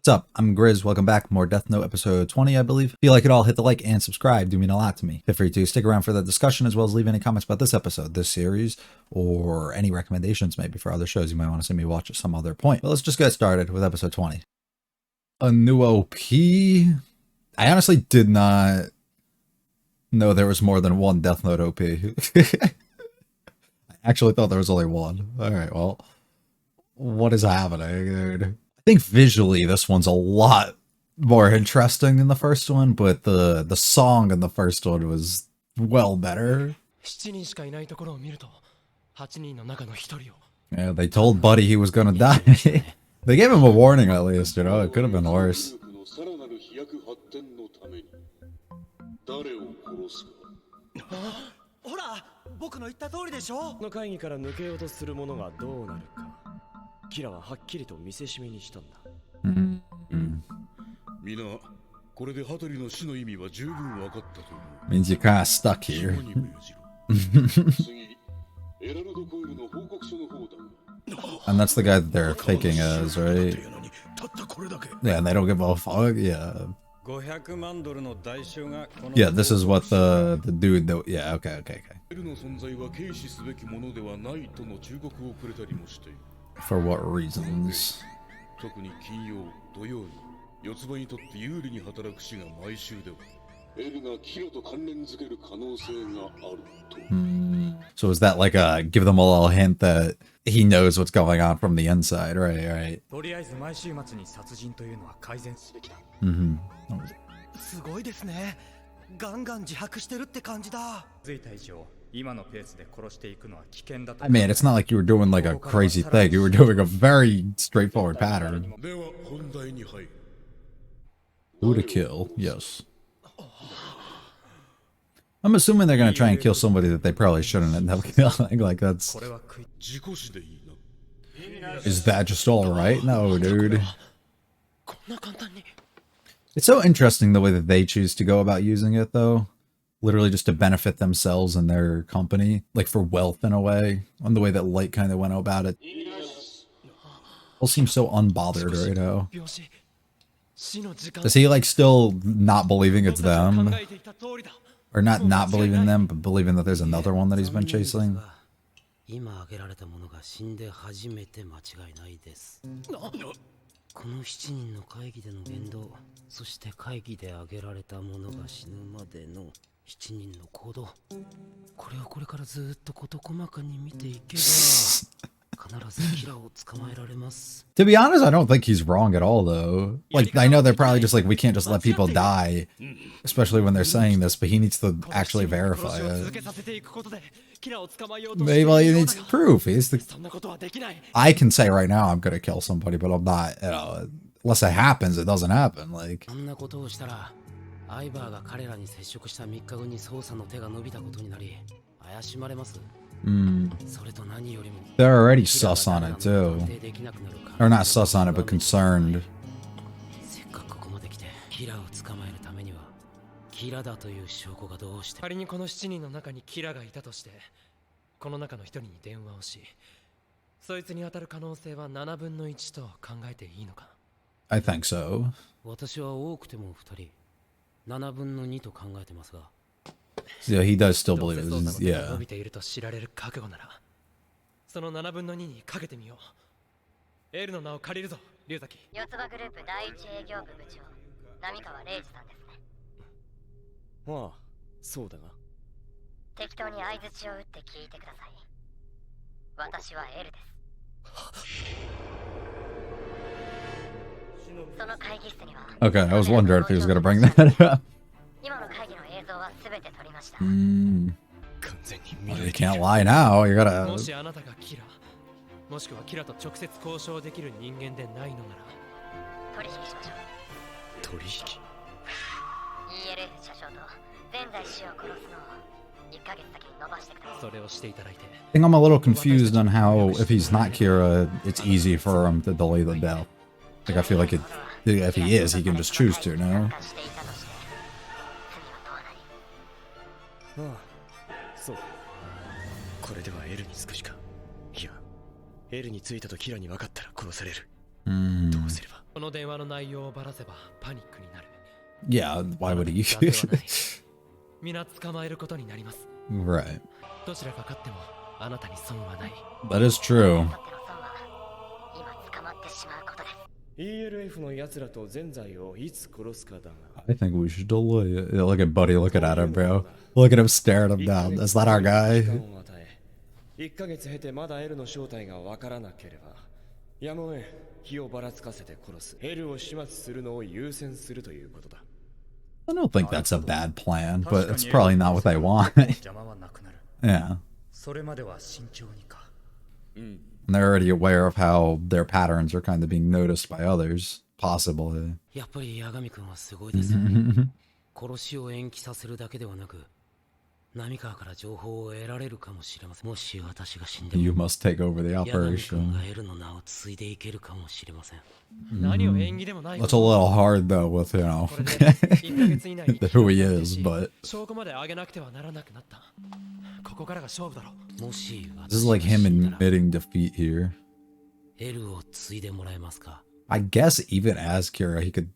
What's up? I'm Grizz. Welcome back. More Death Note episode 20, I believe. If you like it all, hit the like and subscribe. Do mean a lot to me. Feel free to stick around for the discussion as well as leave any comments about this episode, this series, or any recommendations maybe for other shows you might want to see me watch at some other point. But let's just get started with episode 20. A new OP? I honestly did not know there was more than one Death Note OP. I actually thought there was only one. Alright, well, what is happening, dude? I think visually this one's a lot more interesting than the first one, but the song in the first one was well better. Yeah, they told Buddy he was gonna die. They gave him a warning at least, you know, it could have been worse. Means you're kind of stuck here. And that's the guy that they're faking as, right? Yeah, and they don't give a fuck, yeah. Yeah, this is what the dude that, yeah, okay. For what reasons? So is that like a give them a little hint that he knows what's going on from the inside, right? I mean, it's not like you were doing like a crazy thing. You were doing a very straightforward pattern. Who to kill? Yes. I'm assuming they're gonna try and kill somebody that they probably shouldn't end up killing. Like that's. Is that just all right? No, dude. It's so interesting the way that they choose to go about using it, though. Literally just to benefit themselves and their company, like for wealth in a way, on the way that Light kind of went about it. All seems so unbothered right now. Is he like still not believing it's them? Or not believing them, but believing that there's another one that he's been chasing? To be honest, I don't think he's wrong at all, though. Like, I know they're probably just like, we can't just let people die, especially when they're saying this, but he needs to actually verify it. Maybe he needs proof. I can say right now I'm gonna kill somebody, but I'm not, you know, unless it happens, it doesn't happen, like. They're already sus on it too. Or not sus on it, but concerned. I think so. Yeah, he does still believe it. Yeah. Okay, I was wondering if he was gonna bring that up. Well, you can't lie now, you gotta... I think I'm a little confused on how, if he's not Kira, it's easy for him to delay the death. Like, I feel like if he is, he can just choose to, no? Hmm. Yeah, why would he? Right. That is true. I think we should delay it. Yeah, look at Buddy looking at him, bro. Look at him staring him down. Is that our guy? I don't think that's a bad plan, but it's probably not what they want. Yeah. And they're already aware of how their patterns are kind of being noticed by others, possibly. You must take over the operation. That's a little hard though with, you know, who he is, but this is like him admitting defeat here. I guess even as Kira, he could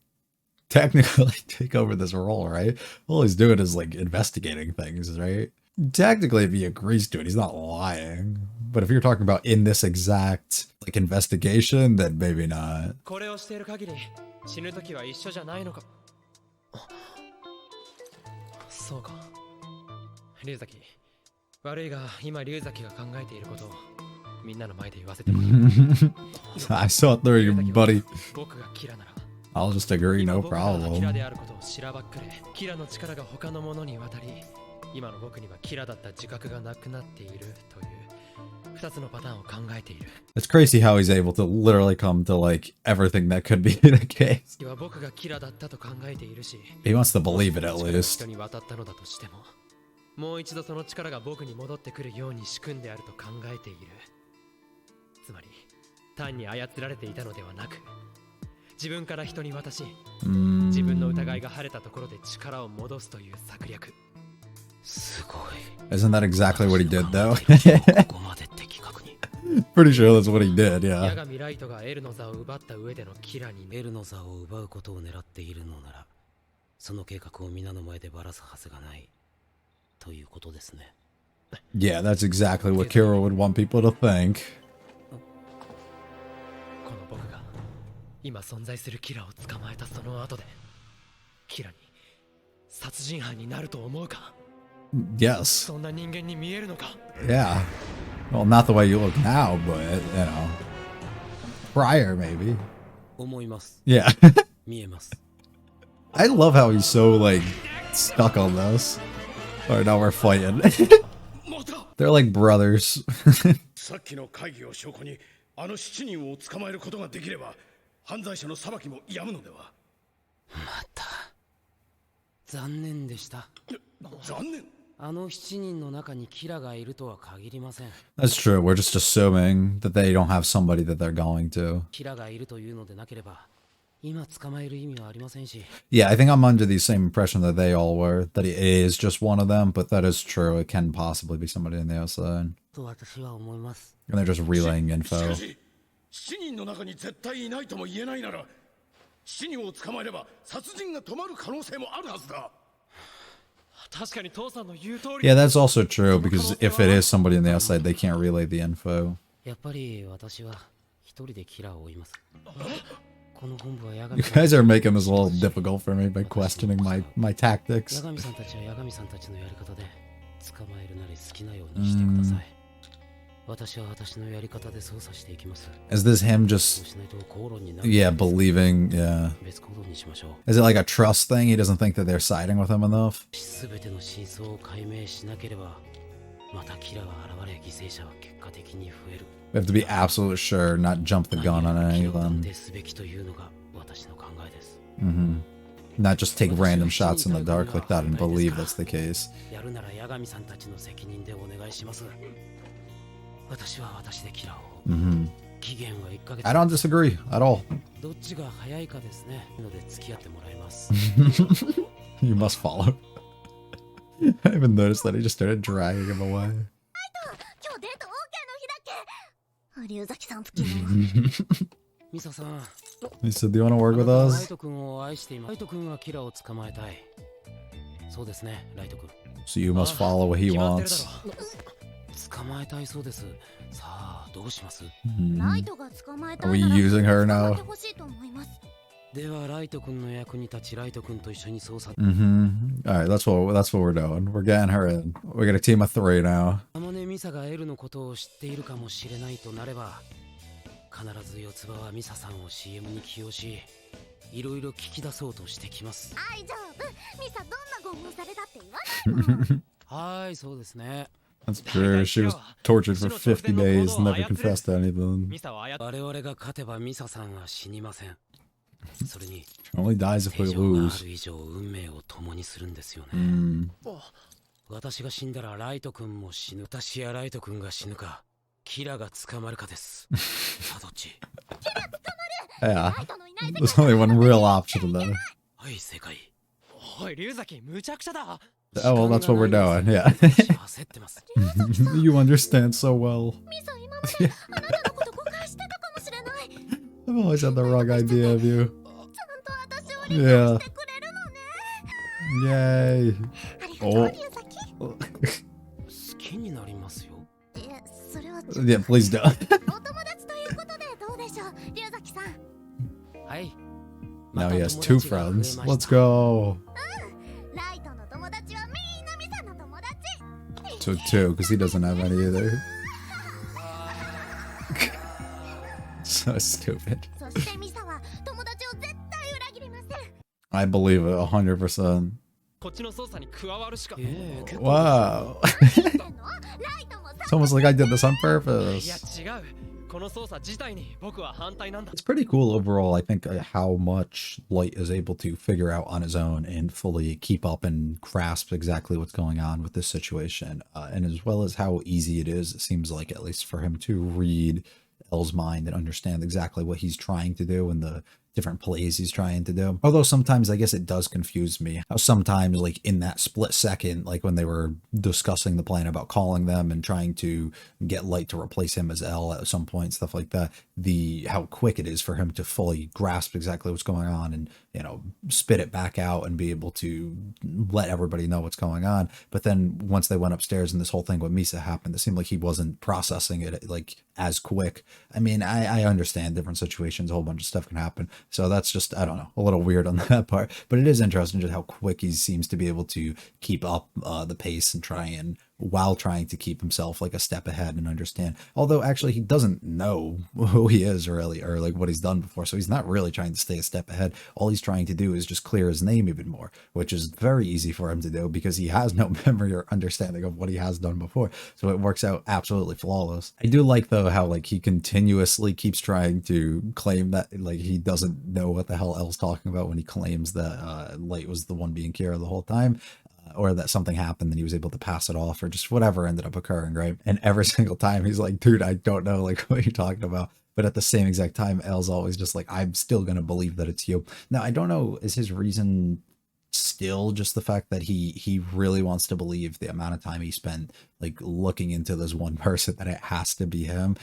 technically take over this role, right? All he's doing is like investigating things, right? Technically, if he agrees to it, he's not lying. But if you're talking about in this exact like investigation, then maybe not. I saw it through you, buddy. I'll just agree, no problem. It's crazy how he's able to literally come to like everything that could be the case. He wants to believe it at least. Isn't that exactly what he did though? Pretty sure that's what he did, yeah. Yeah, that's exactly what Kira would want people to think. Yes. Yeah. Well, not the way you look now, but, you know. Prior, maybe. Yeah. I love how he's so, like, stuck on this. Alright, now we're fighting. They're like brothers. That's true. We're just assuming that they don't have somebody that they're going to. Yeah, I think I'm under the same impression that they all were, that it is just one of them, but that is true. It can possibly be somebody on the outside. And they're just relaying info. Yeah, that's also true, because if it is somebody on the outside, they can't relay the info. You guys are making this a little difficult for me by questioning my tactics. Is this him just, yeah, believing, yeah. Is it like a trust thing? He doesn't think that they're siding with him enough? We have to be absolutely sure, not jump the gun on any of them. Not just take random shots in the dark like that and believe that's the case. I don't disagree at all. You must follow. I even noticed that he just started dragging him away. He said, do you want to work with us? So you must follow what he wants. Are we using her now? Alright, that's what we're doing. We're getting her in. We're gonna team of 3 now. That's true. She was tortured for 50 days, never confessed to anything. She only dies if we lose. Yeah, there's only one real option though. Oh well, that's what we're doing, yeah. You understand so well. I've always had the wrong idea of you. Yeah. Yay. Oh. Yeah, please don't. Now he has 2 friends. Let's go. So 2, because he doesn't have any either. So stupid. I believe it 100%. Wow. It's almost like I did this on purpose. It's pretty cool overall, I think, how much Light is able to figure out on his own and fully keep up and grasp exactly what's going on with this situation. And as well as how easy it is, it seems like, at least for him to read L's mind and understand exactly what he's trying to do and the different plays he's trying to do. Although sometimes I guess it does confuse me how sometimes, like, in that split second, like when they were discussing the plan about calling them and trying to get Light to replace him as L at some point, stuff like that, how quick it is for him to fully grasp exactly what's going on and, you know, spit it back out and be able to let everybody know what's going on. But then once they went upstairs and this whole thing with Misa happened, it seemed like he wasn't processing it like as quick. I mean, I understand different situations, a whole bunch of stuff can happen. So that's just, I don't know, a little weird on that part. But it is interesting just how quick he seems to be able to keep up the pace and while trying to keep himself like a step ahead and understand. Although actually he doesn't know who he is really, or like what he's done before. So he's not really trying to stay a step ahead. All he's trying to do is just clear his name even more, which is very easy for him to do because he has no memory or understanding of what he has done before. So it works out absolutely flawless. I do like though how like he continuously keeps trying to claim that like he doesn't know what the hell L's talking about when he claims that Light was the one being Kira the whole time. Or that something happened and he was able to pass it off, or just whatever ended up occurring, right? And every single time he's like, dude, I don't know like what you're talking about. But at the same exact time, L's always just like, I'm still gonna believe that it's you. Now I don't know, is his reason still just the fact that he really wants to believe the amount of time he spent like looking into this one person that it has to be him,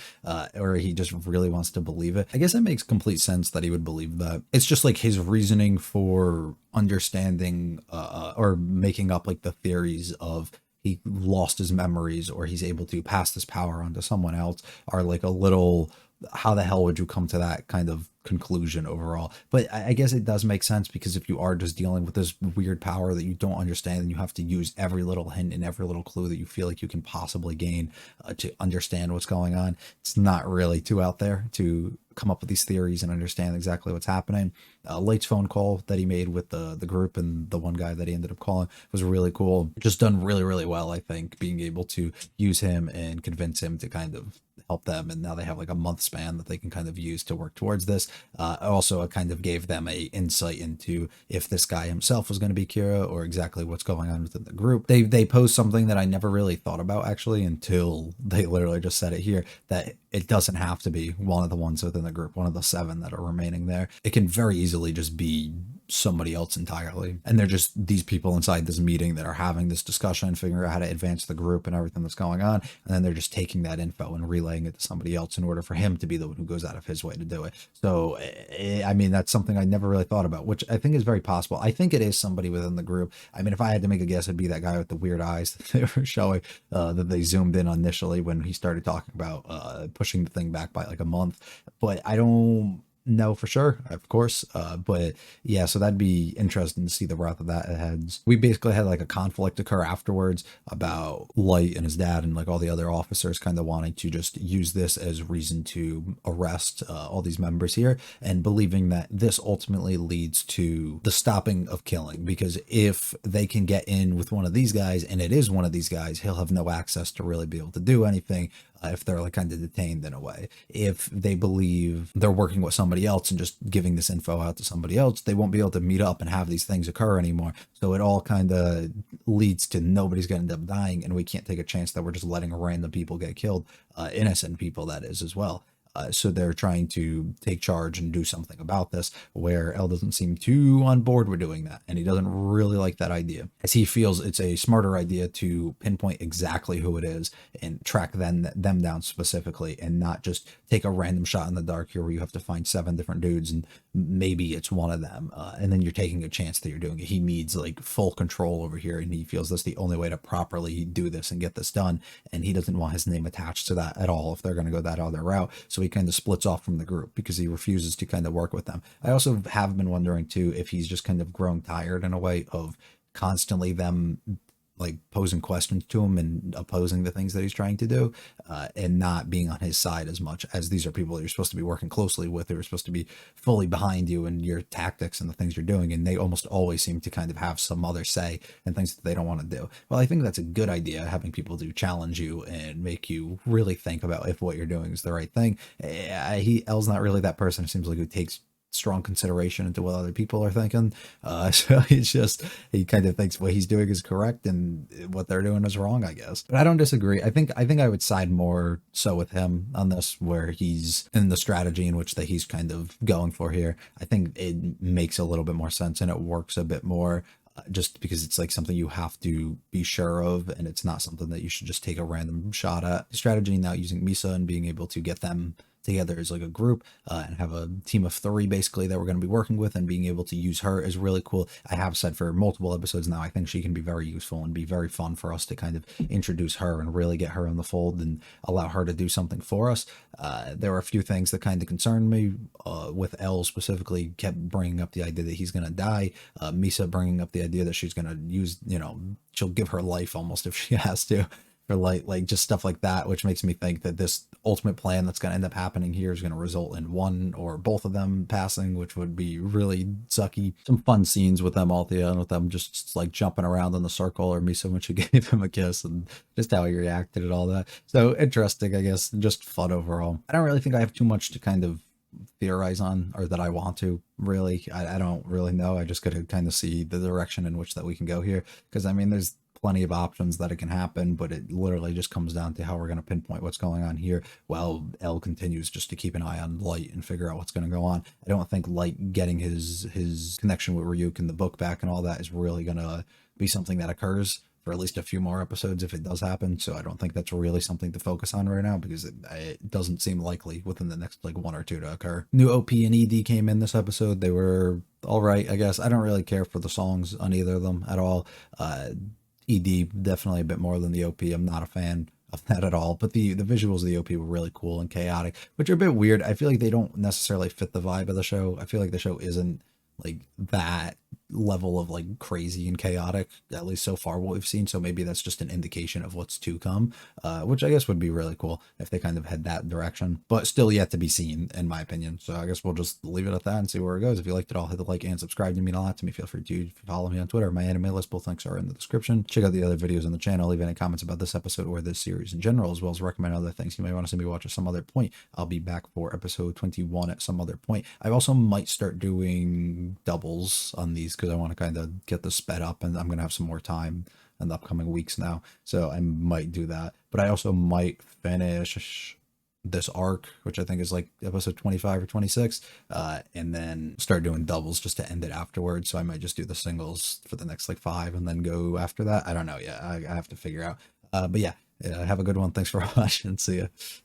or he just really wants to believe it? I guess it makes complete sense that he would believe that. It's just like his reasoning for understanding or making up like the theories of he lost his memories or he's able to pass this power on to someone else are like a little, how the hell would you come to that kind of conclusion overall? But I guess it does make sense, because if you are just dealing with this weird power that you don't understand and you have to use every little hint and every little clue that you feel like you can possibly gain to understand what's going on, it's not really too out there to come up with these theories and understand exactly what's happening. Light's phone call that he made with the group and the one guy that he ended up calling was really cool. Just done really, really well, I think, being able to use him and convince him to kind of help them. And now they have like a month span that they can kind of use to work towards this. Also, it kind of gave them a insight into if this guy himself was going to be Kira or exactly what's going on within the group. They posed something that I never really thought about actually until they literally just said it here, that it doesn't have to be one of the ones within the group, one of the 7 that are remaining there. It can very easily just be somebody else entirely. And they're just these people inside this meeting that are having this discussion, figuring out how to advance the group and everything that's going on. And then they're just taking that info and relaying it to somebody else in order for him to be the one who goes out of his way to do it. So, I mean, that's something I never really thought about, which I think is very possible. I think it is somebody within the group. I mean, if I had to make a guess, it'd be that guy with the weird eyes that they were showing, that they zoomed in on initially when he started talking about pushing the thing back by like a month. But I don't know for sure, of course. But yeah, so that'd be interesting to see the route that heads. We basically had like a conflict occur afterwards about Light and his dad and like all the other officers kind of wanting to just use this as reason to arrest all these members here, and believing that this ultimately leads to the stopping of killing, because if they can get in with one of these guys and it is one of these guys, he'll have no access to really be able to do anything. If they're like kind of detained in a way. If they believe they're working with somebody else and just giving this info out to somebody else, they won't be able to meet up and have these things occur anymore. So it all kind of leads to nobody's going to end up dying, and we can't take a chance that we're just letting random people get killed, innocent people that is as well. So they're trying to take charge and do something about this, where Elle doesn't seem too on board with doing that, and he doesn't really like that idea, as he feels it's a smarter idea to pinpoint exactly who it is and track them down specifically, and not just take a random shot in the dark here where you have to find 7 different dudes and maybe it's one of them, and then you're taking a chance that you're doing it. He needs like full control over here, and he feels that's the only way to properly do this and get this done, and he doesn't want his name attached to that at all if they're going to go that other route. So he kind of splits off from the group because he refuses to kind of work with them. I also have been wondering too if he's just kind of grown tired in a way of constantly them like posing questions to him and opposing the things that he's trying to do, and not being on his side as much, as these are people that you're supposed to be working closely with, who are supposed to be fully behind you and your tactics and the things you're doing, and they almost always seem to kind of have some other say and things that they don't want to do. Well, I think that's a good idea, having people to challenge you and make you really think about if what you're doing is the right thing. Elle's not really that person, it seems like, who takes strong consideration into what other people are thinking. So it's just, he kind of thinks what he's doing is correct and what they're doing is wrong, I guess. But I don't disagree. I think I would side more so with him on this, where he's in the strategy in which that he's kind of going for here. I think it makes a little bit more sense and it works a bit more, just because it's like something you have to be sure of, and it's not something that you should just take a random shot at. The strategy now using Misa and being able to get them together as like a group, and have a team of 3 basically that we're going to be working with, and being able to use her is really cool. I have said for multiple episodes now, I think she can be very useful and be very fun for us to kind of introduce her and really get her in the fold and allow her to do something for us. There were a few things that kind of concerned me, with Elle specifically, kept bringing up the idea that he's going to die. Misa bringing up the idea that she's going to use, she'll give her life almost if she has to, for like just stuff like that, which makes me think that this ultimate plan that's going to end up happening here is going to result in one or both of them passing, which would be really sucky. Some fun scenes with them all at the end, with them just like jumping around in the circle, or Misa when she gave him a kiss, and just how he reacted and all that. So interesting, I guess, just fun overall. I don't really think I have too much to kind of theorize on, or that I want to really. I don't really know. I just gotta kind of see the direction in which that we can go here, because I mean, there's plenty of options that it can happen, but it literally just comes down to how we're going to pinpoint what's going on here, while Elle continues just to keep an eye on Light and figure out what's going to go on. I don't think Light getting his connection with Ryuk in the book back and all that is really going to be something that occurs for at least a few more episodes if it does happen. So I don't think that's really something to focus on right now, because it doesn't seem likely within the next like 1 or 2 to occur. New OP and ED came in this episode. They were all right, I guess. I don't really care for the songs on either of them at all. ED definitely a bit more than the OP. I'm not a fan of that at all, but the visuals of the OP were really cool and chaotic, which are a bit weird. I feel like they don't necessarily fit the vibe of the show. I feel like the show isn't like that level of like crazy and chaotic, at least so far what we've seen. So maybe that's just an indication of what's to come, which I guess would be really cool if they kind of head that direction, but still yet to be seen in my opinion. So I guess we'll just leave it at that and see where it goes. If you liked it all, hit the like and subscribe to mean a lot to me. Feel free to follow me on Twitter, my anime list, both links are in the description. Check out the other videos on the channel, leave any comments about this episode or this series in general, as well as recommend other things you may want to see me watch at some other point. I'll be back for episode 21 at some other point. I also might start doing doubles on these, because I want to kind of get this sped up, and I'm gonna have some more time in the upcoming weeks now, so I might do that. But I also might finish this arc, which I think is like episode 25 or 26, and then start doing doubles just to end it afterwards. So I might just do the singles for the next like 5 and then go after that. I don't know yet. I have to figure out. But yeah, have a good one. Thanks for watching. See ya.